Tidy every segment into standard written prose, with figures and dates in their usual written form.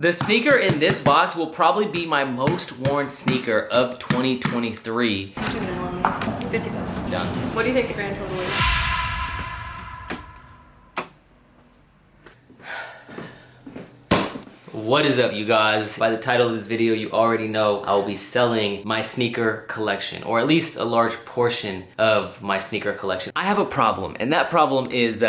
The sneaker in this box will probably be my most worn sneaker of 2023. I'm taking in one of these. 50 bucks. Done. What do you think the grand total is? What is up, you guys? By the title of this video, you already know I will be selling my sneaker collection, or at least a large portion of my sneaker collection. I have a problem, and that problem is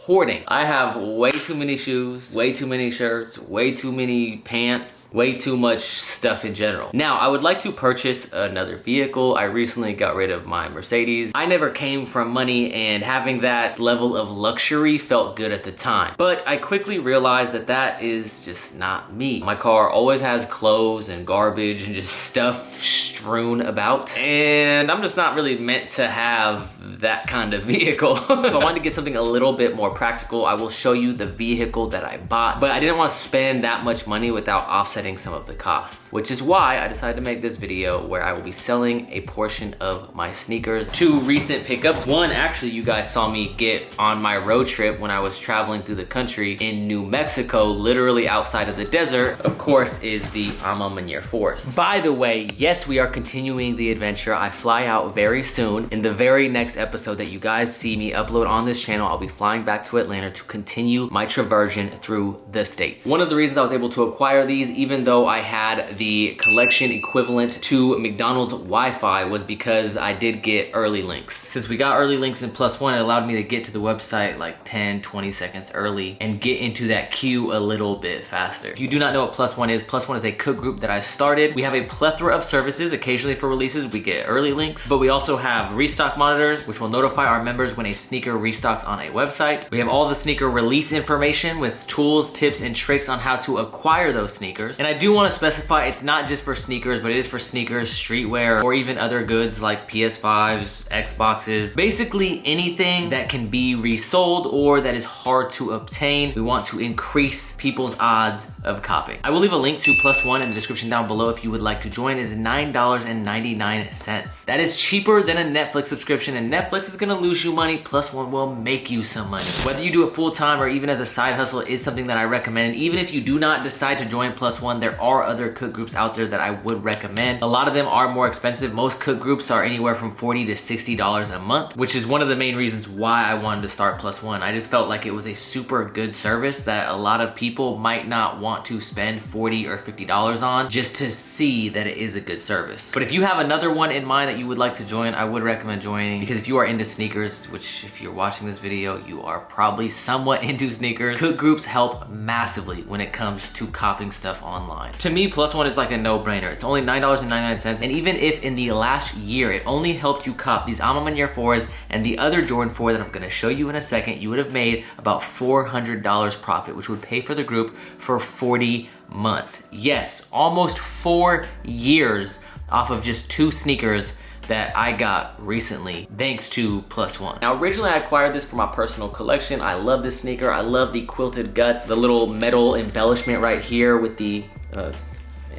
hoarding. I have way too many shoes, way too many shirts, way too many pants, way too much stuff in general. Now, I would like to purchase another vehicle. I recently got rid of my Mercedes. I never came from money, and having that level of luxury felt good at the time. But I quickly realized that that is just not me. My car always has clothes and garbage and just stuff strewn about. And I'm just not really meant to have that kind of vehicle. So I wanted to get something a little bit more practical. I will show you the vehicle that I bought, but I didn't want to spend that much money without offsetting some of the costs, which is why I decided to make this video where I will be selling a portion of my sneakers. Two recent pickups. One, actually, you guys saw me get on my road trip when I was traveling through the country in New Mexico, literally outside of the desert, of course, is the Amamanier Force. By the way, yes, we are continuing the adventure. I fly out very soon. In the very next episode that you guys see me upload on this channel, I'll be flying back to Atlanta to continue my traversion through the States. One of the reasons I was able to acquire these, even though I had the collection equivalent to McDonald's Wi-Fi, was because I did get early links. Since we got early links in Plus One, it allowed me to get to the website like 10, 20 seconds early and get into that queue a little bit faster. If you do not know what Plus One is a cook group that I started. We have a plethora of services. Occasionally for releases, we get early links, but we also have restock monitors, which will notify our members when a sneaker restocks on a website. We have all the sneaker release information with tools, tips, and tricks on how to acquire those sneakers. And I do want to specify it's not just for sneakers, but it is for sneakers, streetwear, or even other goods like PS5s, Xboxes, basically anything that can be resold or that is hard to obtain. We want to increase people's odds of copying. I will leave a link to Plus One in the description down below if you would like to join. It is $9.99. That is cheaper than a Netflix subscription, and Netflix is gonna lose you money. Plus One will make you some money. Whether you do it full-time or even as a side hustle is something that I recommend. And even if you do not decide to join Plus One, there are other cook groups out there that I would recommend. A lot of them are more expensive. Most cook groups are anywhere from $40 to $60 a month, which is one of the main reasons why I wanted to start Plus One. I just felt like it was a super good service that a lot of people might not want to spend $40 or $50 on just to see that it is a good service. But if you have another one in mind that you would like to join, I would recommend joining, because if you are into sneakers, which if you're watching this video, you are probably somewhat into sneakers, cook groups help massively when it comes to copying stuff online. To me, Plus One is like a no-brainer. It's only $9.99, and even if in the last year it only helped you cop these Amamanier 4s and the other Jordan 4 that I'm gonna show you in a second, you would have made about $400 profit, which would pay for the group for 40 months. Yes, almost 4 years off of just 2 sneakers that I got recently thanks to Plus One. Now, originally I acquired this for my personal collection. I love this sneaker. I love the quilted guts, the little metal embellishment right here with the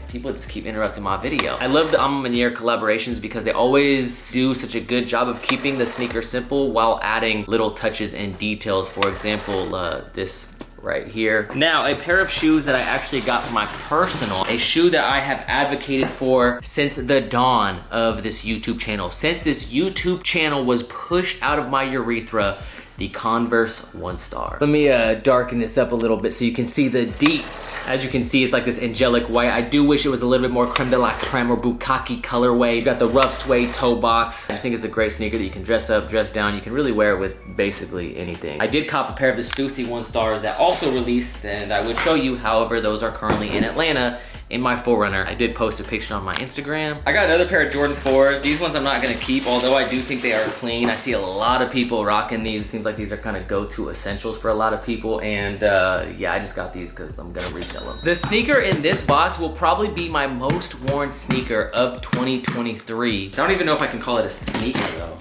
people just keep interrupting my video. I love the Amamanier collaborations because they always do such a good job of keeping the sneaker simple while adding little touches and details. For example, this right here. Now, a pair of shoes that I actually got for my personal, a shoe that I have advocated for since the dawn of this YouTube channel. Since this YouTube channel was pushed out of my urethra, the Converse 1 Star. Let me darken this up a little bit so you can see the deets. As you can see, it's like this angelic white. I do wish it was a little bit more creme de la creme or bukkake colorway. You got the rough suede toe box. I just think it's a great sneaker that you can dress up, dress down. You can really wear it with basically anything. I did cop a pair of the Stussy 1 Stars that also released, and I would show you. However, those are currently in Atlanta in my 4Runner. I did post a picture on my Instagram. I got another pair of Jordan 4s. These ones I'm not gonna keep, although I do think they are clean. I see a lot of people rocking these. It seems like these are kind of go-to essentials for a lot of people, and yeah, I just got these because I'm gonna resell them. The sneaker in this box will probably be my most worn sneaker of 2023. I don't even know if I can call it a sneaker though.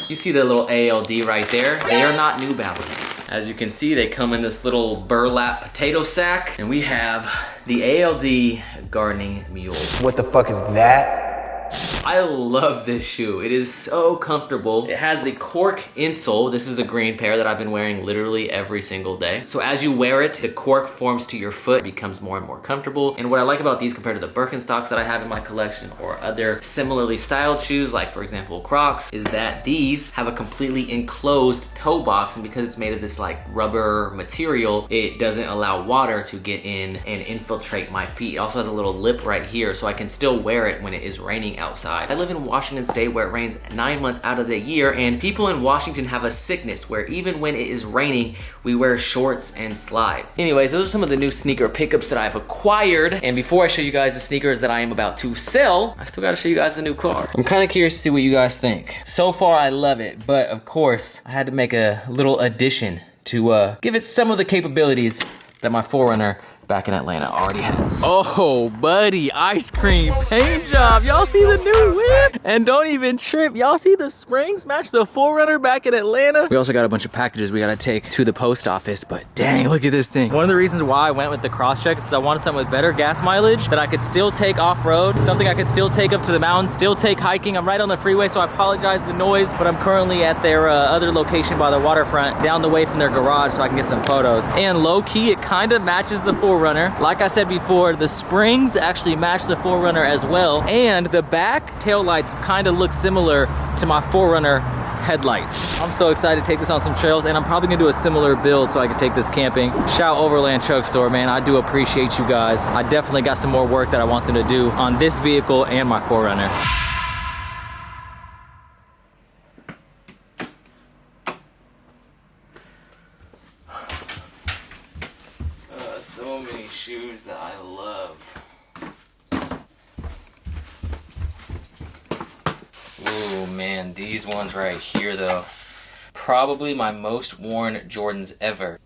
You see the little ALD right there? They are not New Balances. As you can see, they come in this little burlap potato sack, and we have the ALD Gardening Mule. What the fuck is that? I love this shoe. It is so comfortable. It has the cork insole. This is the green pair that I've been wearing literally every single day. So as you wear it, the cork forms to your foot, becomes more and more comfortable. And what I like about these compared to the Birkenstocks that I have in my collection or other similarly styled shoes, like for example Crocs, is that these have a completely enclosed toe box, and because it's made of this like rubber material, it doesn't allow water to get in and infiltrate my feet. It also has a little lip right here, so I can still wear it when it is raining outside. I live in Washington State where it rains 9 months out of the year, and people in Washington have a sickness where even when it is raining, we wear shorts and slides. Anyways, those are some of the new sneaker pickups that I've acquired, and before I show you guys the sneakers that I am about to sell, I still gotta show you guys the new car. I'm kind of curious to see what you guys think. So far, I love it, but of course, I had to make a little addition to give it some of the capabilities that my 4Runner back in Atlanta already has. Oh, buddy, ice cream paint job. Y'all see the new whip? And don't even trip. Y'all see the springs match the 4Runner back in Atlanta? We also got a bunch of packages we gotta take to the post office, but dang, look at this thing. One of the reasons why I went with the Crosstrek is because I wanted something with better gas mileage that I could still take off-road, something I could still take up to the mountains, still take hiking. I'm right on the freeway, so I apologize the noise, but I'm currently at their other location by the waterfront, down the way from their garage, so I can get some photos. And low-key, it kind of matches the 4Runner. Like I said before, the springs actually match the 4Runner as well, and the back tail lights kind of look similar to my 4Runner headlights. I'm so excited to take this on some trails, and I'm probably gonna do a similar build so I can take this camping. Shout Overland Truck Store, man. I do appreciate you guys. I definitely got some more work that I want them to do on this vehicle and my 4Runner. So many shoes that I love. Ooh, man, these ones right here though. Probably my most worn Jordans ever.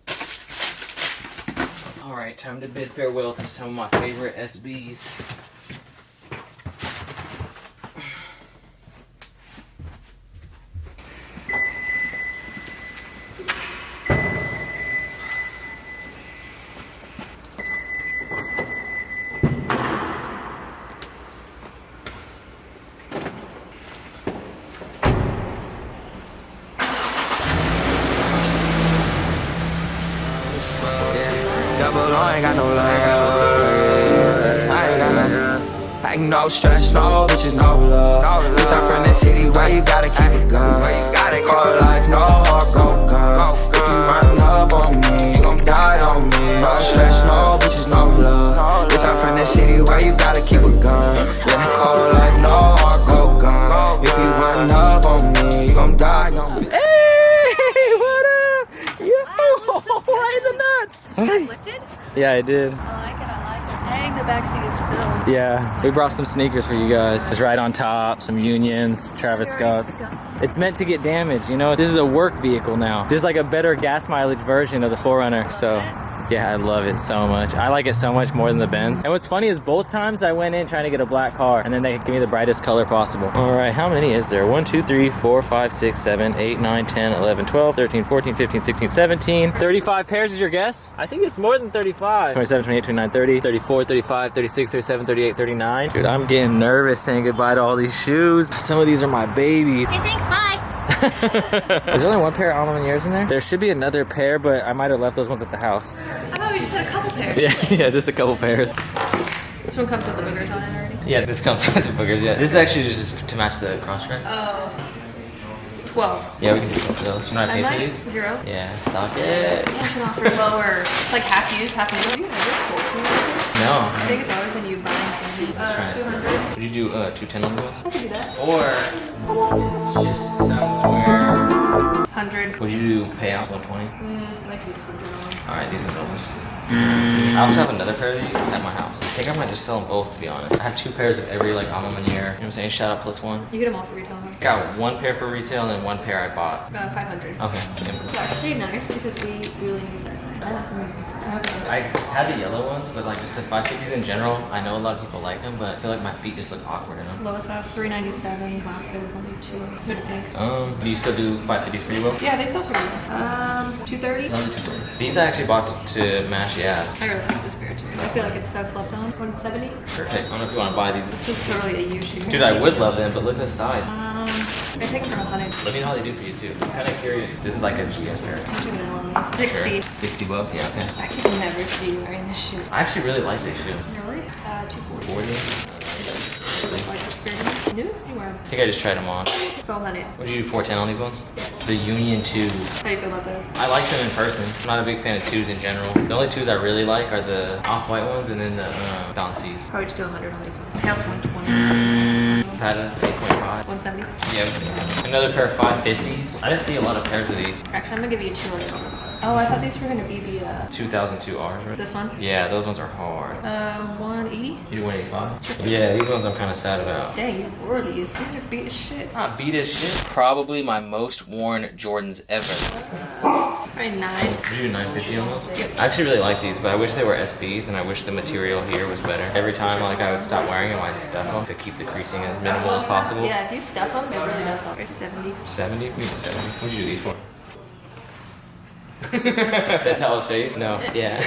All right, time to bid farewell to some of my favorite SBs. I ain't got no love. I ain't got no. I ain't no stress, no bitches, no love. Bitch, I'm from the city where you gotta keep it gun. Call life, no heart, go gun. If you run up on me, you gon' die on me. No stress, no bitches, no love. Bitch, I'm from the city where you gotta keep a gun. Yeah, call life, no heart, go gun. If you run up on me, you gon' die on me. Hey, what up? Yo, right in the nuts. You lifted? Yeah, I did. I like it, I like it. Dang, the backseat is filled. Yeah, we brought some sneakers for you guys. It's right on top, some Unions, Travis Scott's. It's meant to get damaged, you know? This is a work vehicle now. This is like a better gas mileage version of the 4Runner, so yeah, I love it so much. I like it so much more than the Benz. And what's funny is both times I went in trying to get a black car, and then they give me the brightest color possible. All right, how many is there? 1, 2, 3, 4, 5, 6, 7, 8, 9, 10, 11, 12, 13, 14, 15, 16, 17. 35 pairs is your guess? I think it's more than 35. 27, 28, 29, 30, 34, 35, 36, 37, 38, 39. Dude, I'm getting nervous saying goodbye to all these shoes. Some of these are my babies. Hey, thanks, bye. There's only one pair of Alma Maniers in there? There should be another pair, but I might have left those ones at the house. I thought we just had a couple pairs. Yeah, just a couple pairs. This one comes with the boogers on it already? Yeah, this comes with the boogers, yeah. This is actually just to match the Crosstrek. Oh. 12. Yeah, we can do both of those. Should I pay for these? 0. Yeah, stock it. I can offer lower. Like half used, half new. You know, No. I think it's always when you buy something. 200. Would you do 210 on the wheel? I could do that. Or it's just somewhere. 100. Would you do pay out 120? I can do 100 on. Alright, these are those. I also have another pair of these at my house. I think I might just sell them both, to be honest. I have 2 pairs of every like Alma Manier. You know what I'm saying? Shout out plus 1. You get them all for retail. I got 1 pair for retail and then 1 pair I bought. 500. Okay. It's actually nice because we really need that. I had the yellow ones, but like just the 550s in general, I know a lot of people like them, but I feel like my feet just look awkward in them. Lowest size 397. Classic was only 2. Good to think. Do you still do 550s for you, Will? Yeah, they sell pretty well. 230. Only 230. These I actually bought to match, yeah. I really like this beard. too. I feel like it's so slept on. 170. Perfect. I don't know if you want to buy these. This is totally a U shoe. Dude, I would love them, but look at the size. I take it for 100. Let me know how they do for you too. I'm kind of curious. This is like a GS pair. I'm taking it on these. 60. 60 bucks? Yeah, okay. I could never see you wearing this shoe. I actually really like this shoe. Really? 240. 40? Like experience. New? You wear them. I think I just tried them on. 1200. Would you do 410 on these ones? The Union 2s. How do you feel about those? I like them in person. I'm not a big fan of 2s in general. The only 2s I really like are the off-white ones and then the Bouncies. Probably just do 100 on these ones. Counts 120. Had a 8.5. 170. Yeah. Another pair of 550s. I didn't see a lot of pairs of these. Actually, I'm gonna give you 200 on them. Oh, I thought these were gonna be the 2002 Rs, right? this one. Yeah, those ones are hard. 180. You do 185? Yeah, these ones I'm kind of sad about. Dang, you wore these. These are beat as shit. Not beat as shit. Probably my most worn Jordans ever. Probably 9. Did you do 950 on those? Yep. I actually really like these, but I wish they were SBs and I wish the material here was better. Every time like I would stop wearing them, I'd stuff them to keep the creasing as minimal as possible. Yeah, if you stuff them, it really does help. There's 70. 70? We need 70. What'd you do these for? That's how it's shaped? No. Yeah.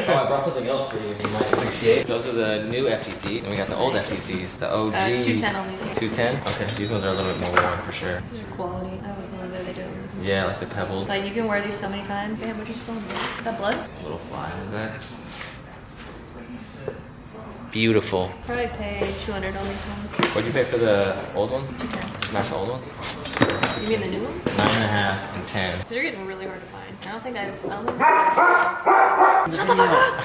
Oh, I brought something else for you might appreciate. Those are the new FTCs, and we got the old FTCs, the OG. 210 on these. 210? Okay, these ones are a little bit more worn for sure. These are quality. I like the ones that they do. Yeah, like the pebbles. Like, you can wear these so many times. Damn, what just spilled? Is that blood? Little fly is that? Beautiful. Probably pay 200 on these ones. What'd you pay for the old one? 210. Match the old one? You mean the new one? 9.5 and 10. They're getting really hard to find. I don't think Shut the fuck up.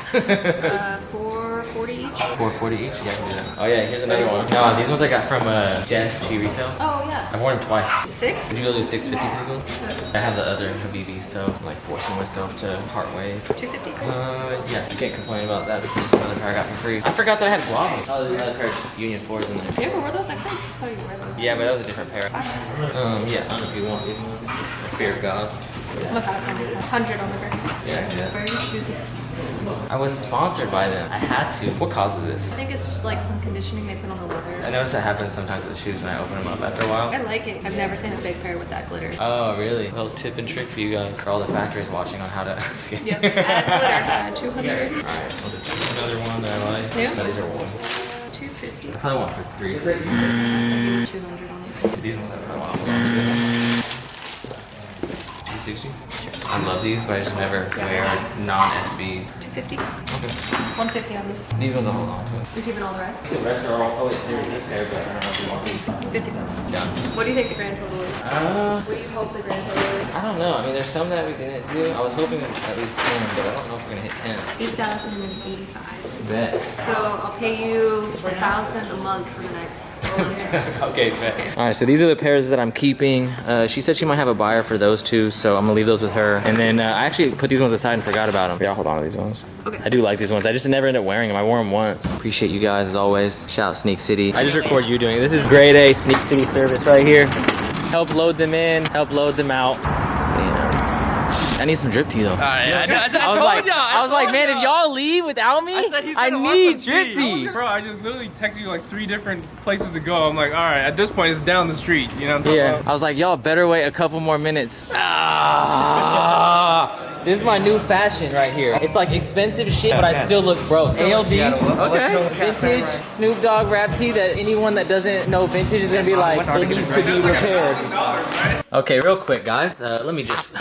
440 each. 440 each? Yeah, I can do that. Oh yeah, here's another one. No, these ones I got from Jess T-Retail. Oh, yeah. I've worn them twice. 6? Would you go do 650 for these ones? I have the other Habibis, so I'm like forcing myself to part ways. 250. Yeah, you can't complain about that. This is just another pair I got for free. I forgot that I had guava. Oh, there's another pair of Union 4s in there. You ever wore those? I think I saw you wear those. Yeah, but that was a different pair. Yeah, I don't know if you want these ones. Fear of God. I'm about 100 on the brand. Yeah, yeah. Where are your shoes with? I was sponsored by them. I had to. What causes this? I think it's just like some conditioning they put on the leather. I noticed that happens sometimes with shoes when I open them up after a while. I like it. I've never seen a fake pair with that glitter. Oh, really? A little tip and trick for you guys. For all the factories watching on how to... Yep, add glitter. 200. Alright, I'll do another one that I like. New? No, these are one. 250. I probably want for 3. I'll give you 200 on these. These ones I probably want to hold on to. 260? I love these, but I just never wear non-SBs. 250. Okay. 150 on these. These ones I'll hold on to. You're keeping all the rest? The rest are all... Oh, wait, there's this pair, but I don't know if you want these. 50 bucks. Done. What do you think the grand total is? What do you hope the grand total is? I don't know. I mean, there's some that we didn't do. I was hoping at least 10, but I don't know if we're gonna hit 10. 8,085. Bet. So I'll pay you 1,000 a month for the next month. Okay, bet. All right, so these are the pairs that I'm keeping. She said she might have a buyer for those two, so I'm gonna leave those with her. And then I actually put these ones aside and forgot about them. Yeah, I'll hold on to these ones. Okay. I do like these ones. I just never end up wearing them. I wore them once. Appreciate you guys as always. Shout out Sneak City. I just record you doing it. This is grade A Sneak City service right here. Help load them in, help load them out. I need some drip tea though. I was like, man, if y'all leave without me, I need drip tea. Bro, I just literally texted you like 3 different places to go. I'm like, all right, at this point it's down the street. You know what I'm talking about? I was like, y'all better wait a couple more minutes. This is my new fashion right here. It's like expensive shit, but I still look broke. ALDs, okay. Vintage Snoop Dogg rap tee that anyone that doesn't know vintage is gonna be like, it needs to be repaired. Okay, real quick, guys. Let me just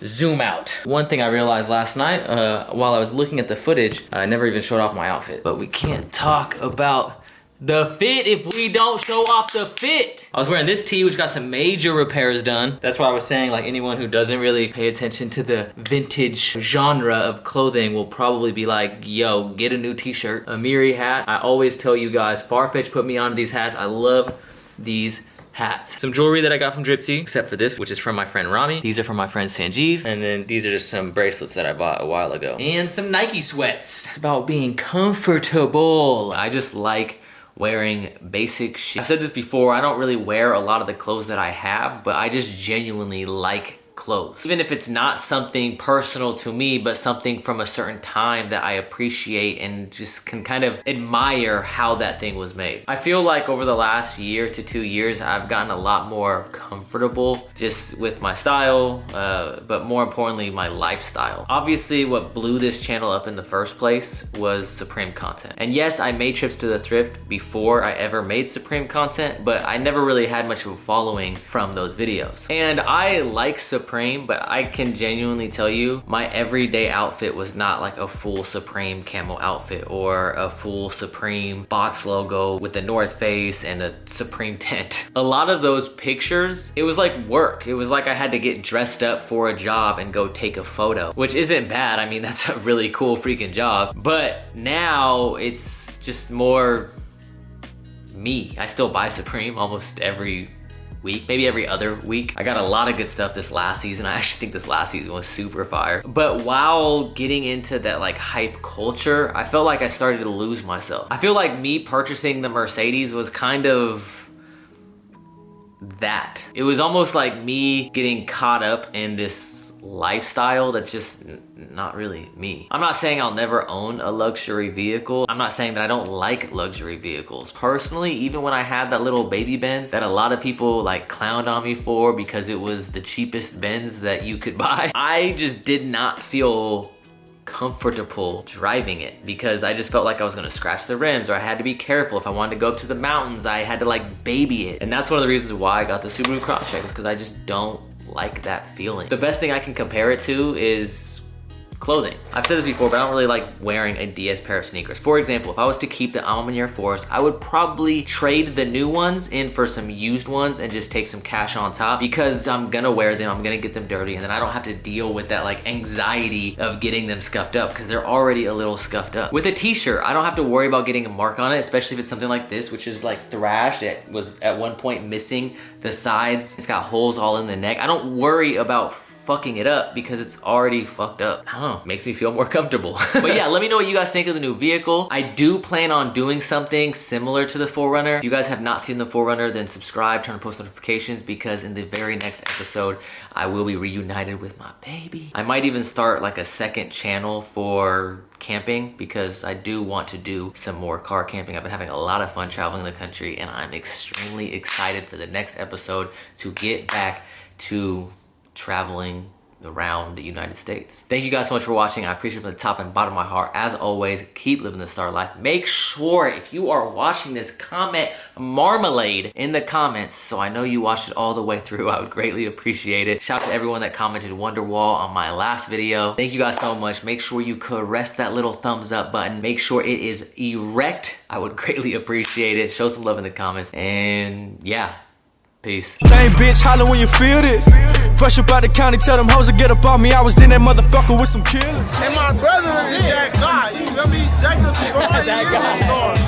zoom out. One thing I realized last night while I was looking at the footage, I never even showed off my outfit. But we can't talk about the fit if we don't show off the fit. I was wearing this tee, which got some major repairs done. That's why I was saying, like, anyone who doesn't really pay attention to the vintage genre of clothing will probably be like, yo, get a new t-shirt. A Miri hat. I always tell you guys, Farfetch put me onto these hats. I love these hats. Some jewelry that I got from Dripsy, except for this, which is from my friend Rami. These are from my friend Sanjeev. And then these are just some bracelets that I bought a while ago. And some Nike sweats. It's about being comfortable. I just like wearing basic shit. I've said this before, I don't really wear a lot of the clothes that I have, but I just genuinely like clothes. Even if it's not something personal to me, but something from a certain time that I appreciate and just can kind of admire how that thing was made. I feel like over the last year to 2 years, I've gotten a lot more comfortable just with my style, but more importantly, my lifestyle. Obviously, what blew this channel up in the first place was Supreme content. And yes, I made trips to the thrift before I ever made Supreme content, but I never really had much of a following from those videos. And I like Supreme, but I can genuinely tell you, my everyday outfit was not like a full Supreme camo outfit or a full Supreme box logo with the North Face and a Supreme tent. A lot of those pictures, it was like work. It was like I had to get dressed up for a job and go take a photo, which isn't bad. I mean, that's a really cool freaking job. But now it's just more me. I still buy Supreme almost every week, maybe every other week. I got a lot of good stuff this last season. I actually think this last season was super fire. But while getting into that like hype culture, I felt like I started to lose myself. I feel like me purchasing the Mercedes was kind of that. It was almost like me getting caught up in this lifestyle that's just not really me. I'm not saying I'll never own a luxury vehicle. I'm not saying that I don't like luxury vehicles. Personally, even when I had that little baby Benz that a lot of people like clowned on me for because it was the cheapest Benz that you could buy, I just did not feel comfortable driving it because I just felt like I was gonna scratch the rims, or I had to be careful. If I wanted to go up to the mountains, I had to like baby it. And that's one of the reasons why I got the Subaru Crosstrek, is because I just don't like that feeling. The best thing I can compare it to is clothing. I've said this before, but I don't really like wearing a DS pair of sneakers. For example, if I was to keep the Alma Maniere 4s, I would probably trade the new ones in for some used ones and just take some cash on top, because I'm gonna wear them, I'm gonna get them dirty, and then I don't have to deal with that like anxiety of getting them scuffed up, because they're already a little scuffed up. With a t-shirt, I don't have to worry about getting a mark on it, especially if it's something like this, which is like thrashed. It was at one point missing the sides. It's got holes all in the neck. I don't worry about fucking it up because it's already fucked up. I don't know, makes me feel more comfortable. But yeah, let me know what you guys think of the new vehicle. I do plan on doing something similar to the 4Runner. If you guys have not seen the 4Runner, then subscribe, turn on post notifications, because in the very next episode, I will be reunited with my baby. I might even start like a second channel for camping, because I do want to do some more car camping. I've been having a lot of fun traveling the country, and I'm extremely excited for the next episode to get back to traveling around the United States. Thank you guys so much for watching. I appreciate it from the top and bottom of my heart. As always, keep living the star life. Make sure, if you are watching this, comment marmalade in the comments so I know you watched it all the way through. I would greatly appreciate it. Shout out to everyone that commented Wonderwall on my last video. Thank you guys so much. Make sure you caress that little thumbs up button. Make sure it is erect. I would greatly appreciate it. Show some love in the comments. And yeah, peace. Hey bitch, holler when you feel this. Fresh up out the county, tell them hoes to get up on me. I was in that motherfucker with some killers. And my brother is that guy. You feel me? Jacob, that guy.